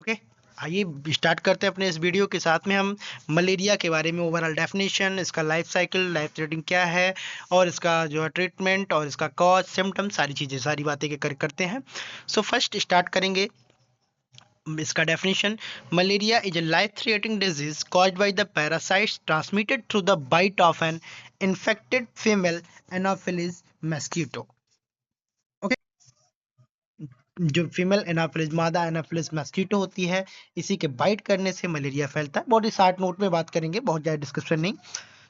Okay, आइए start करते हैं अपने इस वीडियो के साथ में। हम मलेरिया के बारे में ओवरऑल डेफिनेशन, इसका लाइफ साइकिल, लाइफ थ्रेटिंग क्या है, और इसका जो है ट्रीटमेंट, और इसका कॉज, सिम्टम, सारी चीज़ें, सारी बातें करते हैं। सो फर्स्ट स्टार्ट करेंगे इसका definition. Malaria is a life threatening disease caused by the parasites transmitted through the bite of an infected female anopheles mosquito. जो फीमेल एनाफिलिस, मादा एनाफिलिस मस्कीटो होती है, इसी के बाइट करने से मलेरिया फैलता है। बहुत ही शार्ट नोट में बात करेंगे, बहुत ज़्यादा डिस्क्रिप्शन नहीं।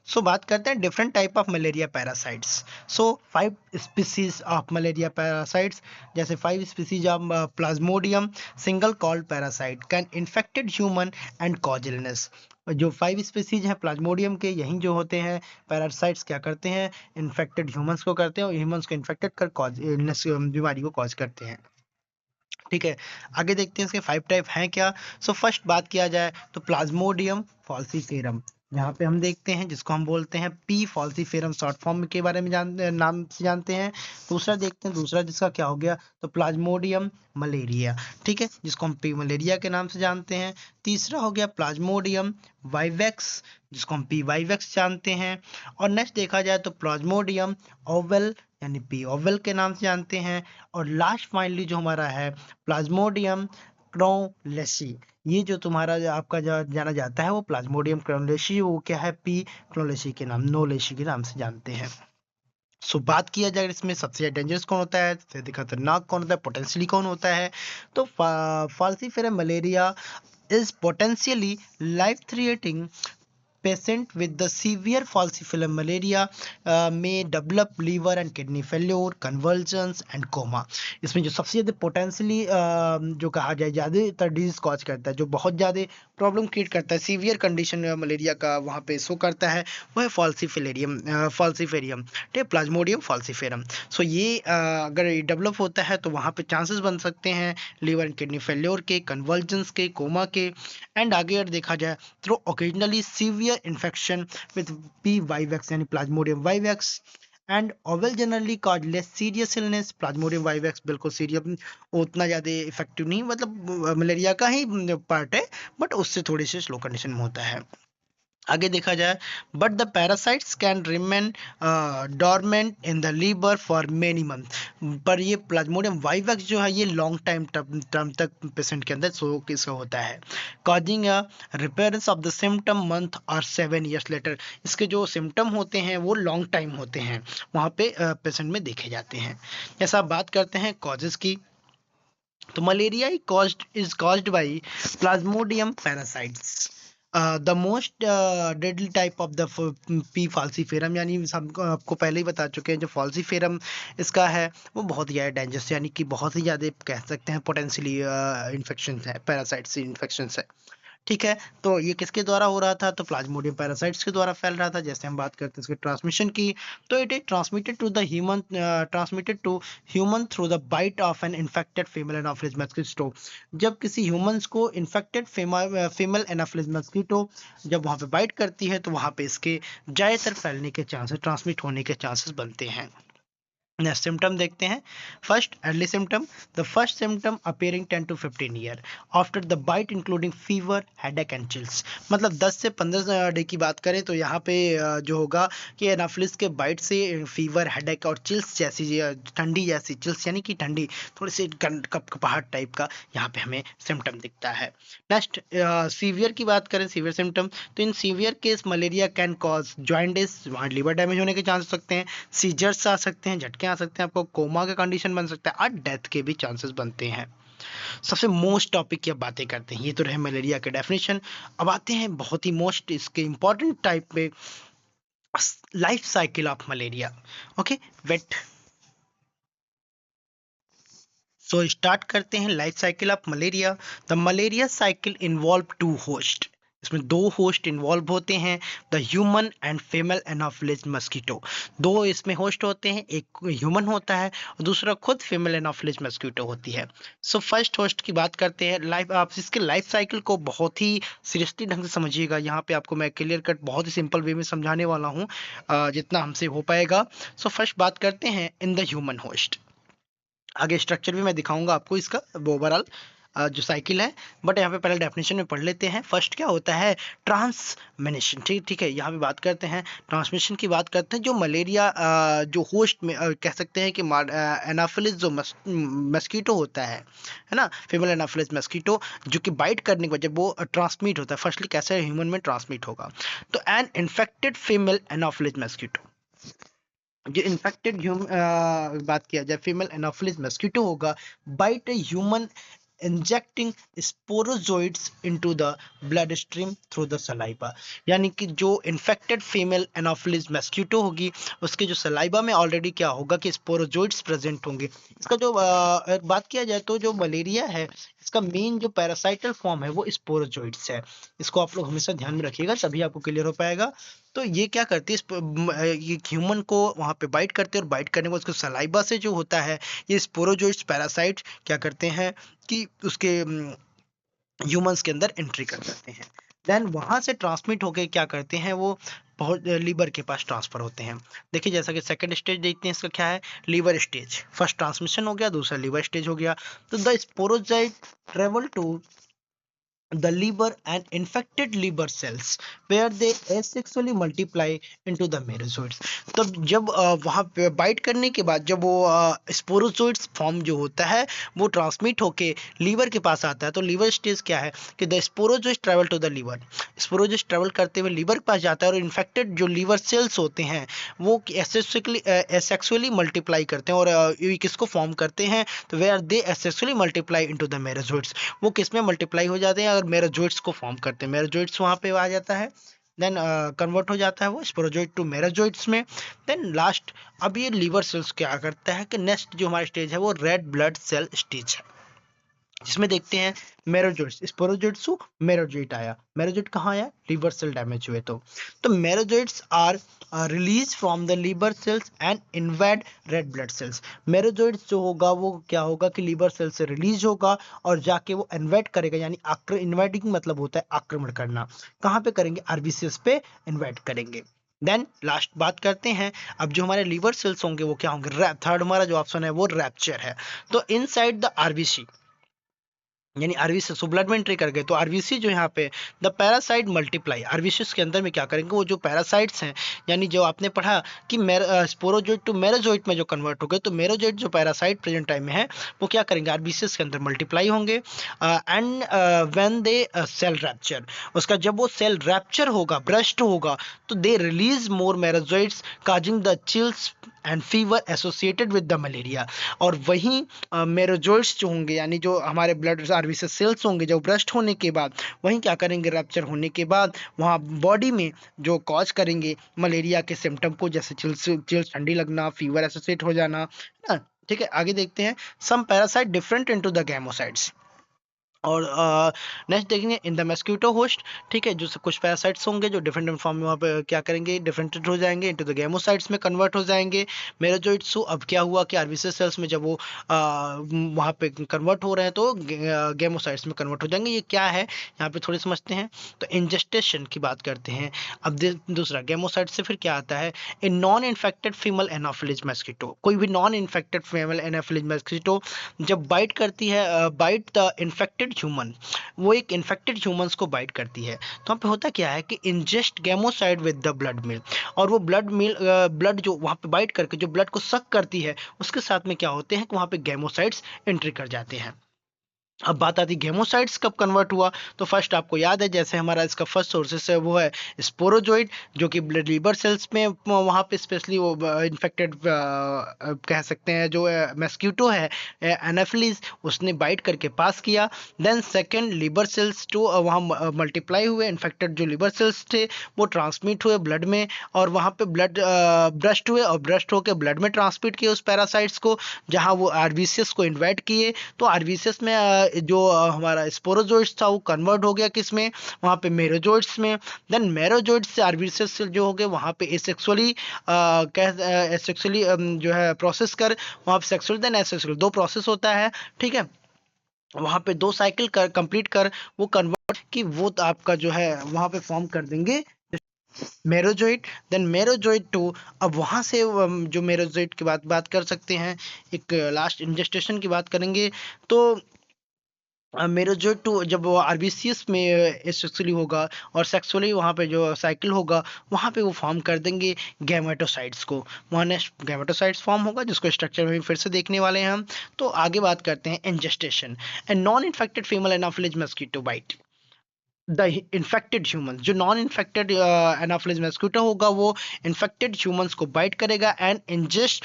सो बात करते हैं different type of malaria parasites. So 5 species of malaria parasites, जैसे 5 species of Plasmodium single called parasite can infected human and cause illness. जो 5 स्पीसीज हैं प्लाज्मोडियम के, यही जो होते हैं पैरासाइट्स, क्या करते हैं, इन्फेक्टेड ह्यूमंस को करते हैं, और ह्यूमंस को इन्फेक्टेड कर कॉज इलनेस, बीमारी को कॉज करते हैं। ठीक है, आगे देखते हैं इसके 5 टाइप हैं क्या। सो फर्स्ट बात किया जाए तो प्लाज्मोडियम फॉल्सीफेरम, यहाँ पे हम देखते हैं, जिसको हम बोलते हैं पी फॉल्सीफेरम, शॉर्ट फॉर्म के बारे में नाम से जानते हैं। दूसरा देखते हैं, दूसरा जिसका क्या हो गया, तो प्लाज्मोडियम मलेरिया, ठीक है, जिसको हम पी मलेरिया के नाम से जानते हैं। तीसरा हो गया प्लाज्मोडियम वाइवेक्स, जिसको हम पी वाइवेक्स जानते हैं। और नेक्स्ट देखा जाए तो प्लाज्मोडियम ओवल, यानी पी ओवल के नाम से जानते हैं। और लास्ट फाइनली जो हमारा है प्लाज्मोडियम क्रोलेसी, ये जो तुम्हारा आपका जो जाना जाता है वो प्लाज्मोडियम क्रोलेसी, वो क्या है, पी क्रोलेसी के नाम, नोलेसी के नाम से जानते हैं। सो बात किया जाए इसमें सबसे डेंजरस कौन होता है, सबसे खतरनाक कौन होता है, पोटेंशियली कौन होता है, तो falciparum malaria is potentially life threatening. Patient with the severe falciparum malaria may develop liver and kidney failure, convulsions and coma। इसमें जो सबसे ज़्यादा पोटेंशियली जो कहा जाए ज़्यादातर डिजीज कॉज करता है, जो बहुत ज़्यादा प्रॉब्लम क्रिएट करता है, सीवियर कंडीशन मलेरिया का वहाँ पे शो करता है, वो है फॉल्सीफेरियम, ठीक है, प्लाज्मोडियम फॉल्सीफेरम। सो ये अगर डेवलप होता है तो वहाँ पे चांसेस बन सकते हैं लीवर एंड किडनी फेल्योर के, कन्वर्जन्स के, कोमा के। एंड आगे अगर देखा जाए through occasionally severe infection with P vivax, यानी plasmodium vivax. And ovale generally cause less serious illness, plasmodium vivax बिल्कुल सीरियस, उतना ज़्यादा इफेक्टिव नहीं, मतलब मलेरिया का ही पार्ट है, बट उससे थोड़ी सी स्लो कंडीशन में होता है। आगे देखा जाए, but the parasites can remain dormant in the liver for many month. पर ये प्लाज्मोडियम वाइवेक्स जो है ये लॉन्ग टाइम टर्म तक पेशेंट के अंदर शो किसका होता है, causing a reappearance of the symptom month और 7 years लेटर। इसके जो सिम्टम होते हैं वो लॉन्ग टाइम होते हैं, वहाँ पे पेशेंट में देखे जाते हैं। जैसा आप बात करते हैं कॉजेज की, तो malaria is caused by Plasmodium parasites, the most deadly type of the P falciparum, यानी हम आपको पहले ही बता चुके हैं, जो फाल्सीफेरम इसका है वो बहुत ही ज़्यादा डेंजरस, यानी कि बहुत ही ज़्यादा कह सकते हैं पोटेंशियली इन्फेक्शन है, पैरासाइट से इन्फेक्शन है। ठीक है, तो ये किसके द्वारा हो रहा था, तो प्लाज्मोडियम पैरासाइट्स के द्वारा फैल रहा था। जैसे हम बात करते हैं इसके ट्रांसमिशन की, तो it is transmitted to human through the bite of an infected female anopheles mosquito. जब किसी ह्यूमंस को इन्फेक्टेड फीमेल एनाफिलिस मस्कीटो जब वहाँ पे बाइट करती है, तो वहाँ पे इसके ज़्यादातर फैलने के चांसेस, ट्रांसमिट होने के चांसेस बनते हैं। नेक्स्ट सिम्टम देखते हैं। First early symptom, the first symptom appearing 10 to 15 year after the bite including fever, headache and chills. मतलब 10 से 15 डे की बात करें तो यहाँ पे जो होगा कि एनाफिलिस के बाइट से फीवर, हेडेक और चिल्स जैसी, ठंडी जैसी, चिल्स यानी कि ठंडी, थोड़ी सी कपकपाहट टाइप का यहाँ पे हमें सिम्टम दिखता है। नेक्स्ट सीवियर की बात करें, सीवियर सिम्टम, तो in severe case malaria can cause jaundice, वहाँ लिवर डैमेज होने के चांस हो सकते हैं, सीजर्स आ सकते हैं, झटके आ सकते हैं, आपको कोमा का कंडीशन बन सकता है, और डेथ के भी चांसेस बनते हैं। सबसे मोस्ट टॉपिक की अब बातें करते हैं, ये तो रहे मलेरिया के डेफिनेशन। अब आते हैं बहुत ही मोस्ट इसके इंपॉर्टेंट टाइप पे, life cycle of malaria. Okay, wait. So start करते हैं life cycle of malaria. The malaria cycle involve 2 host, इसमें 2 होस्ट इन्वॉल्व होते हैं, the human and female anopheles mosquito. 2 इसमें होस्ट होते हैं, एक ह्यूमन होता है और दूसरा खुद फीमेल एनाफिलिस मस्कीटो होती है। सो फर्स्ट होस्ट की बात करते हैं। लाइफ, आप इसके लाइफ साइकिल को बहुत ही सीरियसली ढंग से समझिएगा, यहाँ पे आपको मैं क्लियर कट बहुत ही सिंपल वे में समझाने वाला हूँ, जितना हमसे हो पाएगा। सो फर्स्ट बात करते हैं इन द ह्यूमन होस्ट, आगे स्ट्रक्चर भी मैं दिखाऊंगा आपको इसका ओवरऑल। जो साइकिल है, बट यहाँ पे पहले डेफिनेशन में पढ़ लेते हैं। फर्स्ट क्या होता है, ट्रांसमिशन। ठीक है, यहाँ पे बात करते हैं ट्रांसमिशन की, बात करते हैं जो मलेरिया जो होस्ट में कह सकते हैं कि एनाफिलिस जो मस्कीटो होता है ना, फीमेल एनाफिलिस मस्कीटो, जो कि बाइट करने के बाद जब वो ट्रांसमिट होता है, फर्स्टली कैसे ह्यूमन में ट्रांसमिट होगा, तो an infected female anopheles mosquito, जो इन्फेक्टेड बात किया जाए, फीमेल एनाफिलिस मस्कीटो होगा, bite a human injecting sporozoites into the blood stream through the saliva. यानी कि जो इन्फेक्टेड फीमेल एनाफिलिस मस्कीटो होगी, उसके जो सलाइवा में ऑलरेडी क्या होगा कि स्पोरोजोइड्स प्रेजेंट होंगे। इसका जो बात किया जाए तो जो मलेरिया है, इसका मेन जो पैरासाइटल फॉर्म है वो स्पोरोजोइड्स है। इसको आप लोग हमेशा ध्यान में रखिएगा, तभी आपको क्लियर हो पाएगा। तो ये क्या करती है, ये ह्यूमन को वहां पे बाइट करते हैं, और बाइट करने के बाद उसको सलाइवा से जो होता है, ये स्पोरोजोइड्स पैरासाइट क्या करते हैं कि उसके ह्यूमंस के अंदर एंट्री कर जाते हैं। देन वहां से ट्रांसमिट होके क्या करते हैं, वो बहुत लीवर के पास ट्रांसफर होते हैं। देखिए जैसा कि सेकंड स्टेज देखते हैं, इसका क्या है, लीवर स्टेज। फर्स्ट ट्रांसमिशन हो गया, दूसरा लीवर स्टेज हो गया। तो the sporozoite travel to the liver and infected liver cells where they asexually multiply into the merozoites। तब जब वहां पे बाइट करने के बाद जब वो स्पोरोजोइड्स फॉर्म जो होता है वो ट्रांसमिट होके लीवर के पास आता है, तो लीवर स्टेज क्या है कि the sporozoites travel to the liver, sporozoites travel करते हुए लीवर के पास जाता है, और इन्फेक्टेड जो लीवर सेल्स होते हैं वो एसेक्सुअली मल्टीप्लाई करते हैं, और ये किसको फॉर्म करते हैं, तो where they asexually multiply into the merozoites, वो किस में मल्टीप्लाई हो जाते हैं, और मेरोजोइट्स को फॉर्म करते हैं। मेरोजोइट्स वहां पे आ जाता है, देन कन्वर्ट हो जाता है वो स्पोरोजोइट टू मेरोजोइट्स में। देन लास्ट, अब ये लीवर सेल्स क्या करता है कि नेक्स्ट जो हमारा स्टेज है वो रेड ब्लड सेल स्टेज है, जिसमें देखते हैं मेरोजोइट्स, स्पोरोजोइट्स टू मेरोजोइट आया। मेरोजोइट कहाँ आया, लीवर सेल डैमेज हुए तो merozoites are release from the liver cells and invade red blood cells. Merozoites जो होगा वो क्या होगा कि लीवर सेल से रिलीज होगा, और जाके वो इन्वेड करेगा, यानी इन्वेडिंग मतलब होता है आक्रमण करना। कहाँ पे करेंगे, आरबीसीएस पे इन्वेड करेंगे। देन लास्ट बात करते हैं, अब जो हमारे लीवर सेल्स होंगे वो क्या होंगे, थर्ड हमारा जो ऑप्शन है वो रैप्चर है। तो इनसाइड द आरबीसी, यानी आरबीसी सो ब्लड में एंट्री कर गए, तो आरबीसी जो यहाँ पे द पैरासाइट मल्टीप्लाई, आरबीसी के अंदर में क्या करेंगे, वो जो पैरासाइट्स हैं, यानी जो आपने पढ़ा कि स्पोरोजोइट टू मेरोजोइट में जो कन्वर्ट हो गए, तो मेरोजोइट जो पैरासाइट प्रेजेंट टाइम में है वो क्या करेंगे, आरबीसी के अंदर मल्टीप्लाई होंगे, and when they cell rupture, उसका जब वो सेल रैप्चर होगा, ब्रस्ट होगा, तो they release more merozoites causing the chills and fever associated with the malaria. और वहीं मेरोजोइट्स जो होंगे, यानी जो हमारे ब्लड आरबीसी सेल्स होंगे, जो ब्रस्ट होने के बाद वहीं क्या करेंगे, रैप्चर होने के बाद वहाँ बॉडी में जो कॉज करेंगे मलेरिया के सिम्टम को, जैसे चिल्स, ठंडी लगना, फीवर एसोसिएट हो जाना ना। ठीक है, आगे देखते हैं, सम पैरासाइट डिफरेंट इनटू द गैमोसाइट्स। और नेक्स्ट देखेंगे इन द मस्क्यूटो होस्ट। ठीक है, जो कुछ पैरासाइट्स होंगे जो डिफरेंट फॉर्म में वहाँ पे क्या करेंगे, डिफरेंटेड हो जाएंगे, इनटू द गैमोसाइट्स में कन्वर्ट हो जाएंगे। मेरोजोइट्स, अब क्या हुआ कि आरबीसी सेल्स में जब वो वहाँ पे कन्वर्ट हो रहे हैं तो गैमोसाइट्स में कन्वर्ट हो जाएंगे। ये क्या है यहाँ पे थोड़ी समझते हैं। तो इंजेस्टेशन की बात करते हैं। अब दूसरा गैमोसाइट से फिर क्या आता है, a non infected female anopheles mosquito, कोई भी non infected female anopheles mosquito जब बाइट करती है, बाइट द इन्फेक्टेड ह्यूमन, वो एक इन्फेक्टेड ह्यूमंस को बाइट करती है, तो वहाँ पे होता क्या है कि इंजेस्ट गैमोसाइड विद द ब्लड मिल, और वो ब्लड जो वहाँ पे बाइट करके जो ब्लड को सक करती है, उसके साथ में क्या होते हैं कि वहाँ पे गैमोसाइड्स एंट्री कर जाते हैं। अब बात आती गेमोसाइट्स कब कन्वर्ट हुआ, तो फर्स्ट आपको याद है, जैसे हमारा इसका फर्स्ट सोर्सेस है वो है स्पोरोजोइड, जो कि ब्लड लीवर सेल्स में वहाँ पे स्पेशली वो इन्फेक्टेड कह सकते हैं, जो मस्क्यूटो है एनाफिलीज, उसने बाइट करके पास किया। Then second liver cells to वहाँ मल्टीप्लाई हुए, इन्फेक्टेड जो लीवर सेल्स थे वो ट्रांसमिट हुए ब्लड में, और वहाँ पे ब्लड ब्रस्ट हुए, और ब्रस्ट होकर ब्लड में ट्रांसमिट किए उस पैरासाइट्स को, जहाँ वो आरबीसीएस को इन्वाइट किए, तो आरबीसीएस में जो हमारा स्पोरोजोइट्स था वो कन्वर्ट हो गया किस में, वहाँ पे मेरोजोइट्स में। देन मेरोजोइट्स से आरबीसीएस जो हो गए वहाँ पे एसेक्सुअली एसेक्सुअली जो है प्रोसेस कर, वहाँ पे सेक्सुअल देन एसेक्सुअल, दो प्रोसेस होता है। ठीक है, वहाँ पे दो साइकिल कर कंप्लीट कर वो कन्वर्ट कि वो तो आपका जो है वहाँ पे फॉर्म कर देंगे मेरोजोइट। देन मेरोजोइट टू, अब वहाँ से जो मेरोजोइट की बात कर सकते हैं, एक लास्ट इंजेस्टेशन की बात करेंगे। तो मेरे जो टू जब वो आरबीसीएस में एसेक्सुअली होगा और सेक्सुअली वहाँ पे जो साइकिल होगा वहाँ पे वो फॉर्म कर देंगे गैमेटोसाइट्स को। वहाँ नेक्स्ट गैमेटोसाइट्स फॉर्म होगा जिसको स्ट्रक्चर में फिर से देखने वाले हैं हम। तो आगे बात करते हैं ingestion. And non infected female anopheles mosquito bite the infected human. जो नॉन इन्फेक्टेड एनाफिलिस मस्किटो होगा वो इन्फेक्टेड ह्यूमंस को बाइट करेगा and ingest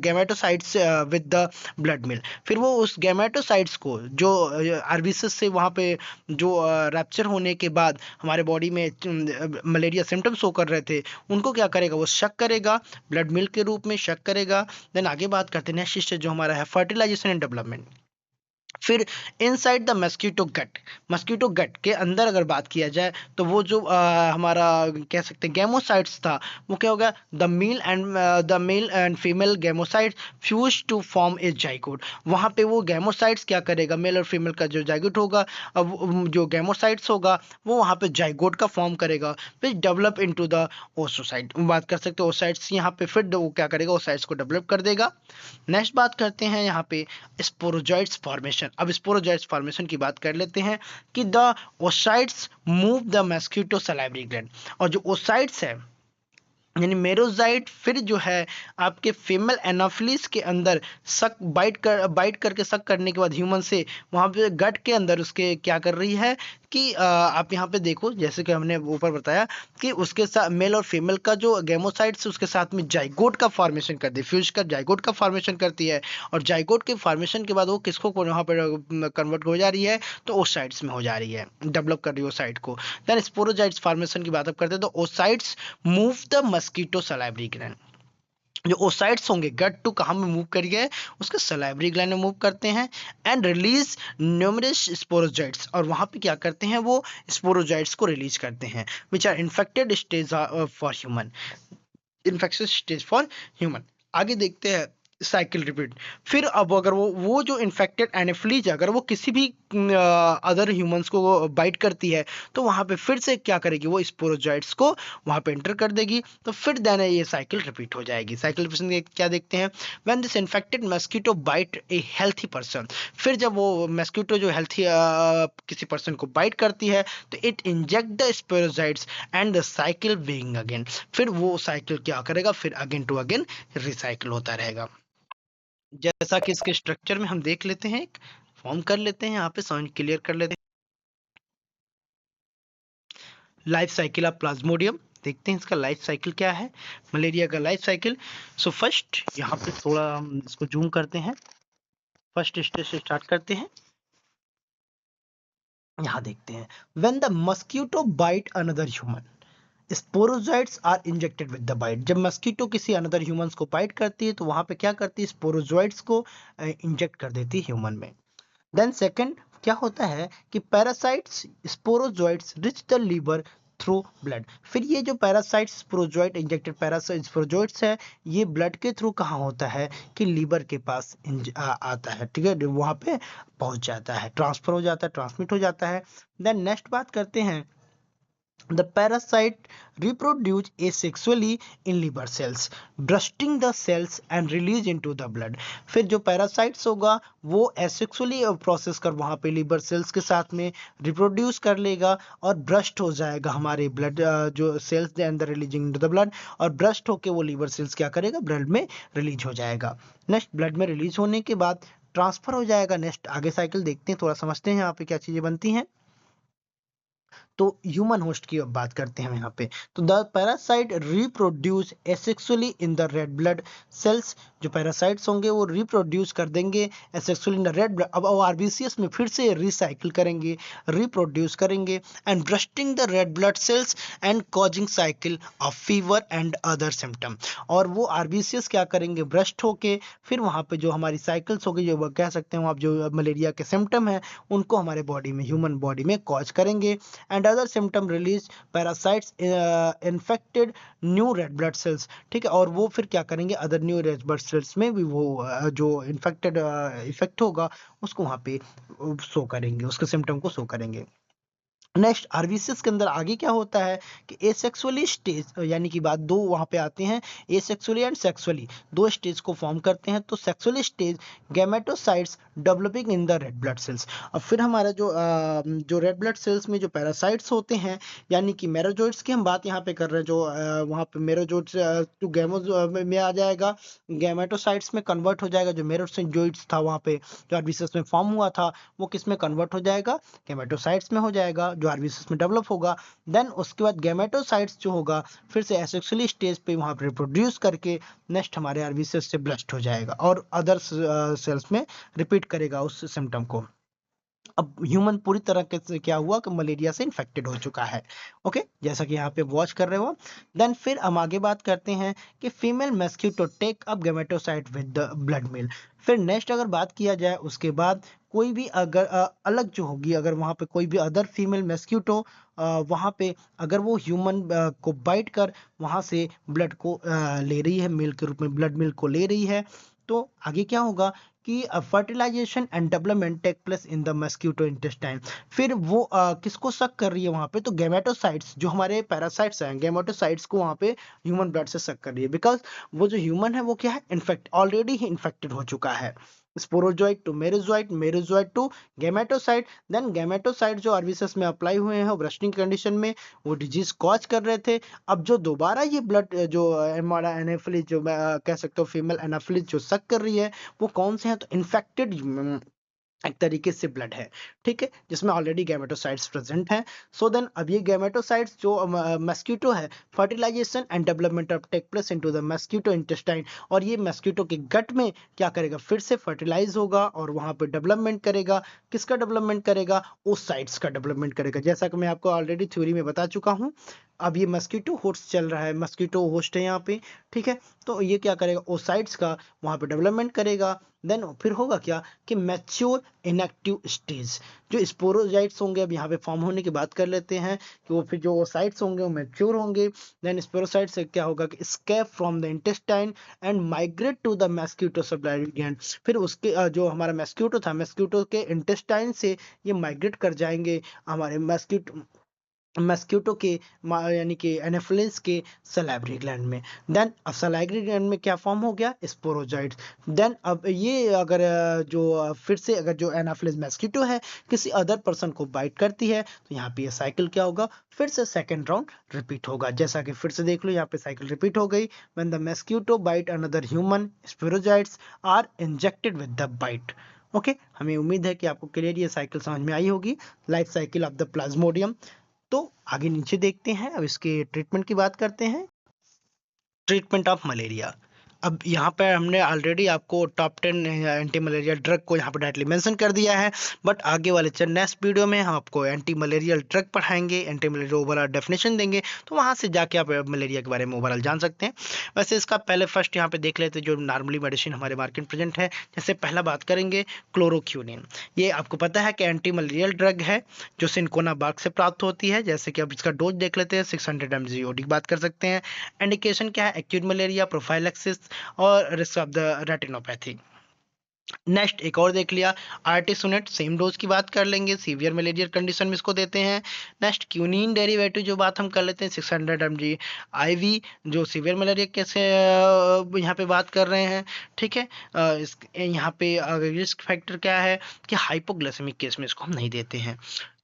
gametocytes with the blood meal. फिर वो उस गैमेटोसाइट्स को जो आरबीसीएस से वहाँ पे जो रैप्चर होने के बाद हमारे बॉडी में मलेरिया सिम्टम्स शो कर रहे थे उनको क्या करेगा, वो शक करेगा, ब्लड मिल्क के रूप में शक करेगा। देन आगे बात करते हैं नेक्स्ट स्टेज जो हमारा है फर्टिलाइजेशन एंड डेवलपमेंट। फिर इनसाइड द मस्कीटो गट के अंदर अगर बात किया जाए तो वो जो हमारा कह सकते हैं गैमोसाइट्स था वो क्या होगा, the male and female gametocytes fuse to form a zygote. वहाँ पे वो गैमोसाइट्स क्या करेगा, मेल और फीमेल का जो जाइगोट होगा, अब जो गैमोसाइट्स होगा वो वहाँ पे जाइगोट का फॉर्म करेगा, फिर डेवलप इनटू द ओसोसाइट। बात कर सकते हैं ओसाइट्स यहाँ पे, फिर वो क्या करेगा, ओसाइट्स को डेवलप कर देगा। नेक्स्ट बात करते हैं यहाँ पे स्पोरोजॉइट्स फॉर्मेशन। अब स्पोरोजॉइट्स फॉर्मेशन की बात कर लेते हैं कि the oocytes move the mosquito salivary gland. और जो ओसाइट्स है यानी मेरोजाइट फिर जो है आपके फीमेल एनाफिलिस के अंदर बाइट करके सक करने के बाद ह्यूमन से वहाँ पे गट के अंदर उसके क्या कर रही है कि आप यहाँ पे देखो जैसे कि हमने ऊपर बताया कि उसके साथ मेल और फीमेल का जो गैमोसाइट्स उसके साथ में जाइगोट का फॉर्मेशन करती है, फ्यूज कर जाइगोट का फॉर्मेशन करती है। और जाइगोट के फॉर्मेशन के बाद वो किसको वहाँ पर कन्वर्ट हो जा रही है, तो ओसाइट्स में हो जा रही है, डेवलप कर रही है ओसाइट को। देन स्पोरोजाइट्स फॉर्मेशन की बात करते हैं तो oocytes move the mosquito salivary gland. जो ओसाइट्स होंगे गट टू कहाँ में मूव करिए, उसके सलाइवरी ग्लैंड में मूव करते हैं एंड रिलीज न्यूमरस स्पोरोजाइट्स। और वहाँ पे क्या करते हैं, वो स्पोरोजाइट्स को रिलीज करते हैं which are infected stage for human, infection stage for human. आगे देखते हैं साइकिल रिपीट। फिर अब अगर वो जो इन्फेक्टेड एनाफिलीज अगर वो किसी भी अदर ह्यूमंस को बाइट करती है तो वहाँ पे फिर से क्या करेगी, वो स्पोरोजॉइट्स को वहाँ पे एंटर कर देगी। तो फिर देन ये साइकिल रिपीट हो जाएगी। साइकिल रिपीट क्या देखते हैं, when this infected mosquito bite a healthy person. फिर जब वो मस्कीटो जो हेल्थी किसी पर्सन को बाइट करती है तो it inject the sporozoites and the cycle being again. फिर वो साइकिल क्या करेगा, फिर अगेन टू अगेन रिसाइकिल होता रहेगा। जैसा कि इसके स्ट्रक्चर में हम देख लेते हैं, एक फॉर्म कर लेते हैं, यहाँ पे साउंड क्लियर कर लेते हैं। लाइफ साइकिल ऑफ प्लाज्मोडियम देखते हैं, इसका लाइफ साइकिल क्या है, मलेरिया का लाइफ साइकिल। सो फर्स्ट यहाँ पे थोड़ा हम इसको जूम करते हैं, फर्स्ट स्टेज से स्टार्ट करते हैं। यहाँ देखते हैं when the mosquito bite another human sporozoites are injected with the bite. जब मस्कीटो किसी अनदर ह्यूमंस को बाइट करती है तो वहां पे क्या करती है, स्पोरोजॉइट्स को इंजेक्ट कर देती है ह्यूमन में। देन सेकंड क्या होता है कि parasites sporozoites reach the liver through blood. फिर ये जो parasites sporozoite injected parasite sporozoites है ये ब्लड के थ्रू कहाँ होता है कि लीवर के पास आता है, ठीक है, वहां पे पहुंच जाता है, ट्रांसफर हो जाता है, ट्रांसमिट हो जाता है। देन नेक्स्ट बात करते हैं the parasite reproduce asexually in liver cells bursting the cells and release into the blood। फिर जो पैरासाइट्स होगा वो एसेक्सुअली प्रोसेस कर वहाँ पे लिवर सेल्स के साथ में रिप्रोड्यूस कर लेगा और ब्रस्ट हो जाएगा हमारे ब्लड जो सेल्स के अंदर रिलीजिंग इनटू द ब्लड, और ब्रस्ट होके वो लिवर सेल्स क्या करेगा, ब्लड में रिलीज हो जाएगा। नेक्स्ट ब्लड में रिलीज होने के बाद ट्रांसफर हो जाएगा। नेक्स्ट आगे साइकिल देखते हैं, थोड़ा समझते हैं यहाँ पे क्या चीजें बनती हैं। तो ह्यूमन होस्ट की अब बात करते हैं यहाँ पे। तो the parasite reproduce asexually in the red blood sales. जो पैरासाइट्स होंगे वो रिप्रोड्यूस कर देंगे asexually in the red blood. अब वो आरबीसीएस में फिर से रिसाइकिल करेंगे, रिप्रोड्यूस करेंगे and bursting the red blood sales and causing cycle of fever and other symptom. और वो आरबीसीएस क्या करेंगे, ब्रस्ट होके फिर वहाँ पे जो हमारी साइकिल्स होगी, जो कह सकते हैं आप जो मलेरिया के सिम्टम है उनको हमारे बॉडी में, ह्यूमन बॉडी में कॉज करेंगे। And other symptom release parasites infected new red blood sales, ठीक है, और वो फिर क्या करेंगे, other new red blood sales में भी वो जो इन्फेक्टेड इफेक्ट होगा उसको वहाँ पे शो करेंगे, उसके सिम्टम को शो करेंगे। नेक्स्ट आरबीसीएस के अंदर आगे क्या होता है कि एसेक्सुअली स्टेज यानी कि बात दो वहां पे आते हैं, एसेक्सुअली एंड सेक्सुअली दो स्टेज को फॉर्म करते हैं। तो sexually stage gametocytes developing in the red blood sales. अब फिर हमारा जो रेड ब्लड सेल्स में जो पैरासाइट्स होते हैं यानी कि मेरोजोइट्स की हम बात यहाँ पे कर रहे हैं, जो वहाँ पे मेरोजोइट्स टू गैमो में आ जाएगा, गैमेटोसाइट्स में कन्वर्ट हो जाएगा। जो मेरोजोइट्स था वहाँ पे जो आरबीसीएस में फॉर्म हुआ था वो किस में कन्वर्ट हो जाएगा, गैमेटोसाइट्स में हो जाएगा जो आरबीसीएस में डेवलप होगा। देन उसके बाद गैमेटोसाइट्स जो होगा फिर से एसेक्सुअली स्टेज पे वहां पर रिप्रोड्यूस करके नेक्स्ट हमारे आरबीसीएस से ब्लस्ट हो जाएगा और अदर सेल्स में रिपीट करेगा उस सिम्टम को। अब ह्यूमन पूरी तरह से क्या हुआ कि मलेरिया से इन्फेक्टेड हो चुका है। ओके, जैसा कि यहाँ पे वॉच कर रहे हो। देन फिर हम आगे बात करते हैं कि female mosquito take up gametocyte with the blood meal. फिर नेक्स्ट अगर बात किया जाए उसके बाद कोई भी अगर अलग जो होगी, अगर वहाँ पे कोई भी अदर फीमेल मस्कीटो वहाँ पे अगर वो ह्यूमन को बाइट कर वहाँ से ब्लड को ले रही है, मेल के रूप में ब्लड मिल्क को ले रही है, तो आगे क्या होगा कि fertilization and development take place in the mosquito intestine. फिर वो किसको सक कर रही है वहां पे, तो गैमेटोसाइट्स जो हमारे पैरासाइट्स हैं गैमेटोसाइट्स को वहां पे ह्यूमन ब्लड से सक कर रही है, बिकॉज वो जो ह्यूमन है वो क्या है, इन्फेक्ट ऑलरेडी ही इन्फेक्टेड हो चुका है। Sporozoite to merozoite, merozoite to gametocyte, then gametocyte जो आरबीसीएस में अप्लाई हुए हैं ब्रस्टिंग कंडीशन में वो डिजीज कॉज कर रहे थे। अब जो दोबारा ये ब्लड जो हमारा एनाफिलिस जो मैं कह सकता हूँ फीमेल एनाफिलिस जो सक कर रही है वो कौन से हैं, तो इन्फेक्टेड एक तरीके से ब्लड है, ठीक है, जिसमें ऑलरेडी गैमेटोसाइट्स प्रेजेंट हैं। सो देन अब ये गैमेटोसाइट्स जो मस्कीटो है fertilization and development of take place into the mosquito intestine, और ये मस्कीटो के गट में क्या करेगा, फिर से फर्टिलाइज होगा और वहां पे डेवलपमेंट करेगा। किसका डेवलपमेंट करेगा, ओसाइट्स का डेवलपमेंट करेगा, जैसा कि मैं आपको ऑलरेडी थ्योरी में बता चुका हूँ। अब ये मस्कीटो होस्ट चल रहा है, मस्कीटो होस्ट है यहाँ पे, ठीक है, तो ये क्या करेगा, ओसाइट्स का वहां पे डेवलपमेंट करेगा। देन फिर होगा क्या कि मैच्योर इनएक्टिव स्टेज जो स्पोरोजाइट्स होंगे, अब यहाँ पे फॉर्म होने की बात कर लेते हैं कि वो फिर जो ओसाइट्स होंगे वो मैच्योर होंगे। देन स्पोरोसाइट से क्या होगा कि escape from the intestine and migrate to the mosquito supply gland. फिर उसके जो हमारा मस्कीटो था, मस्कीटो के इंटेस्टाइन से ये माइग्रेट कर जाएंगे हमारे मस्कीटो के यानी कि एनाफिलिस के सलाइवरी ग्लैंड में। देन अब सलाइवरी ग्लैंड में क्या फॉर्म हो गया, स्पोरोजाइट्स। देन अब ये अगर जो फिर से अगर जो एनाफिलिस मस्कीटो है किसी अदर पर्सन को बाइट करती है तो यहाँ पे ये साइकिल क्या होगा, फिर से सेकंड राउंड रिपीट होगा। जैसा कि फिर से देख लो यहाँ पे साइकिल रिपीट हो गई। When the mosquito bite another human, sporozoites are injected with the bite. Okay, हमें उम्मीद है कि आपको क्लियर ये साइकिल समझ में आई होगी, life cycle of the Plasmodium. तो आगे नीचे देखते हैं, अब इसके ट्रीटमेंट की बात करते हैं। Treatment of malaria. अब यहाँ पर हमने ऑलरेडी आपको टॉप 10 एंटी मलेरिया ड्रग को यहाँ पर डायरेक्टली मेंशन कर दिया है, बट आगे वाले नेक्स्ट वीडियो में हम आपको एंटी मलेरियल ड्रग पढ़ाएंगे, एंटी मलेरिया ओवरऑल डेफिनेशन देंगे, तो वहाँ से जाके आप मलेरिया के बारे में ओवरऑल जान सकते हैं। वैसे इसका पहले फर्स्ट यहाँ पे देख लेते हैं जो नॉर्मली मेडिसिन हमारे मार्केट प्रेजेंट है। जैसे पहला बात करेंगे क्लोरोक्विनिन, ये आपको पता है कि एंटी मलेरियल ड्रग है जो सिनकोना बाग से प्राप्त होती है। जैसे कि अब इसका डोज देख लेते हैं, 600 mg की बात कर सकते हैं। इंडिकेशन क्या है, एक्यूट मलेरिया, प्रोफाइलैक्सिस और risk of the retinopathy. Next एक और देख लिया आर्टिसोनेट, सेम डोज की बात कर लेंगे, सीवियर मलेरिया कंडीशन में इसको देते हैं। नेक्स्ट क्यूनिन डेरिवेटिव जो बात हम कर लेते हैं, 600 mg IV जो सीवियर मलेरिया कैसे यहाँ पे बात कर रहे हैं, ठीक है। यहाँ पे रिस्क फैक्टर क्या है कि हाइपोग्लाइसेमिक केस में इसको हम नहीं देते हैं।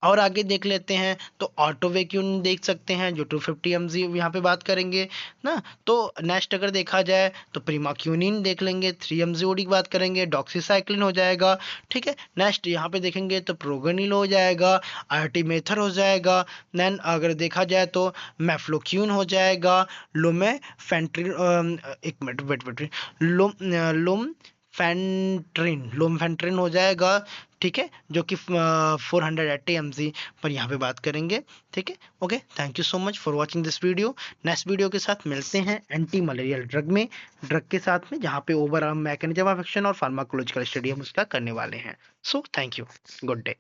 और आगे देख लेते हैं तो ऑटोवेक्यून देख सकते हैं जो 250 mg यहाँ पे बात करेंगे ना। तो नेक्स्ट अगर देखा जाए तो प्रीमाक्यूनिन देख लेंगे, 3 mg की बात करेंगे, डॉक्सीसाइक्लिन हो जाएगा, ठीक है। नेक्स्ट यहाँ पे देखेंगे तो प्रोगेनिल हो जाएगा, आर्टिमेथर हो जाएगा। देन अगर देखा जाए तो मेफ्लोक्यून हो जाएगा, लोमेफेंट्रिन, एक मिनट वेट लोमफेंट्रिन हो जाएगा, ठीक है, जो कि 480 mg पर यहाँ पे बात करेंगे, ठीक है। Okay, thank you so much for watching this video. Next video के साथ मिलते हैं एंटी मलेरियल ड्रग के साथ में, जहाँ पे ओवरऑल मैकेनिज्म ऑफ एक्शन और फार्माकोलॉजिकल स्टडी हम उसका करने वाले हैं। So thank you, good day.